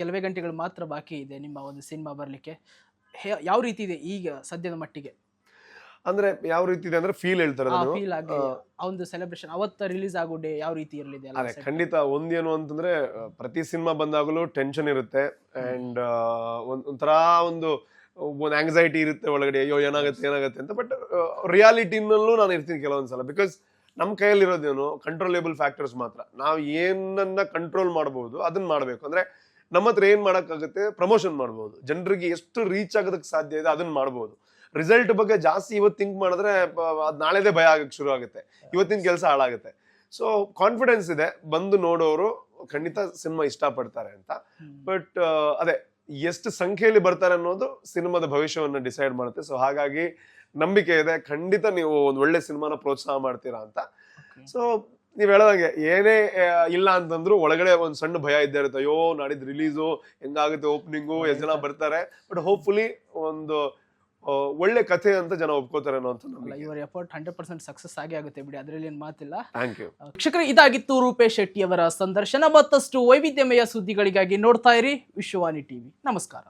ಕೆಲವೇ ಗಂಟೆಗಳು ಮಾತ್ರ ಬಾಕಿ ಇದೆ ನಿಮ್ಮ ಒಂದು ಸಿನಿಮಾ ಬರಲಿಕ್ಕೆ. ಯಾವ ರೀತಿ ಇದೆ ಈಗ ಸದ್ಯದ ಮಟ್ಟಿಗೆ? ಅಂದ್ರೆ ಯಾವ ರೀತಿ ಇದೆ ಅಂದ್ರೆ ಫೀಲ್ ಹೇಳ್ತಾರೆ ಫೀಲ್ ಆಗಿ ಆ ಒಂದು ಸೆಲೆಬ್ರೇಷನ್ ಅವತ್ತು ರಿಲೀಸ್ ಆಗೋ ಡೇ ಯಾವ ರೀತಿ ಇರಲಿದೆ? ಅದೇ ಖಂಡಿತ ಒಂದೇನು ಅಂತಂದ್ರೆ ಪ್ರತಿ ಸಿನಿಮಾ ಬಂದಾಗಲೂ ಟೆನ್ಷನ್ ಇರುತ್ತೆ ಅಂಡ್ ಒಂಥರ ಒಂದು ಆಂಗ್ಸೈಟಿ ಇರುತ್ತೆ ಒಳಗಡೆ, ಅಯ್ಯೋ ಏನಾಗುತ್ತೆ ಅಂತ. ಬಟ್ ರಿಯಾಲಿಟಿನಲ್ಲೂ ನಾನು ಇರ್ತೀನಿ ಕೆಲವೊಂದ್ಸಲ. ಬಿಕಾಸ್ ನಮ್ಮ ಕೈಯಲ್ಲಿರೋದೇನು ಕಂಟ್ರೋಲೇಬಲ್ ಫ್ಯಾಕ್ಟರ್ಸ್ ಮಾತ್ರ. ನಾವು ಏನನ್ನ ಕಂಟ್ರೋಲ್ ಮಾಡಬಹುದು ಅದನ್ನ ಮಾಡಬೇಕು. ಅಂದ್ರೆ ನಮ್ಮ ಹತ್ರ ಏನ್ ಮಾಡಕ್ಕಾಗುತ್ತೆ, ಪ್ರಮೋಷನ್ ಮಾಡಬಹುದು, ಜನರಿಗೆ ಎಷ್ಟು ರೀಚ್ ಆಗೋದಕ್ಕೆ ಸಾಧ್ಯ ಇದೆ ಅದನ್ನ ಮಾಡಬಹುದು. ರಿಸಲ್ಟ್ ಬಗ್ಗೆ ಜಾಸ್ತಿ ಇವತ್ತು ಥಿಂಕ್ ಮಾಡಿದ್ರೆ ಅದ್ ನಾಳೆದೇ ಭಯ ಆಗಕ್ಕೆ ಶುರು ಆಗುತ್ತೆ, ಇವತ್ತಿನ ಕೆಲಸ ಹಾಳಾಗುತ್ತೆ. ಸೊ ಕಾನ್ಫಿಡೆನ್ಸ್ ಇದೆ, ಬಂದು ನೋಡೋರು ಖಂಡಿತ ಸಿನಿಮಾ ಇಷ್ಟಪಡ್ತಾರೆ ಅಂತ. ಬಟ್ ಅದೇ ಎಷ್ಟು ಸಂಖ್ಯೆಯಲ್ಲಿ ಬರ್ತಾರೆ ಅನ್ನೋದು ಸಿನಿಮಾದ ಭವಿಷ್ಯವನ್ನ ಡಿಸೈಡ್ ಮಾಡುತ್ತೆ. ಸೊ ಹಾಗಾಗಿ ನಂಬಿಕೆ ಇದೆ, ಖಂಡಿತ ನೀವು ಒಂದು ಒಳ್ಳೆ ಸಿನಿಮಾನ ಪ್ರೋತ್ಸಾಹ ಮಾಡ್ತೀರಾ ಅಂತ. ಸೊ ನೀವ್ ಹೇಳೋದಂಗೆ ಏನೇ ಇಲ್ಲ ಅಂತಂದ್ರು ಒಳಗಡೆ ಒಂದ್ ಸಣ್ಣ ಭಯ ಇದ್ದೇ ಇರುತ್ತೆ. ಅಯ್ಯೋ ನಾಡಿದ್ದು ರಿಲೀಸು, ಹೆಂಗಾಗುತ್ತೆ ಓಪನಿಂಗು, ಎಷ್ಟು ಜನ ಬರ್ತಾರೆ. ಬಟ್ ಹೋಪ್ಫುಲಿ ಒಂದು ಒಳ್ಳೆ ಕಥೆ ಅಂತ ಜನ ಒಪ್ಕೋತಾರೆ ಅನ್ನೋ ಅಂತ. ಯುವರ್ ಎಫರ್ಟ್ 100% ಸಕ್ಸಸ್ ಆಗುತ್ತೆ ಬಿಡಿ, ಅದರಲ್ಲಿ ಏನು ಮಾತಿಲ್ಲ. Thank you. ವೀಕ್ಷಕರೇ, ಇದಾಗಿತ್ತು ರೂಪೇಶ್ ಶೆಟ್ಟಿ ಅವರ ಸಂದರ್ಶನ. ಮತ್ತಷ್ಟು ವೈವಿಧ್ಯಮಯ ಸುದ್ದಿಗಳಿಗಾಗಿ ನೋಡ್ತಾ ಇರಿ ವಿಶ್ವವಾಣಿ ಟಿವಿ. ನಮಸ್ಕಾರ.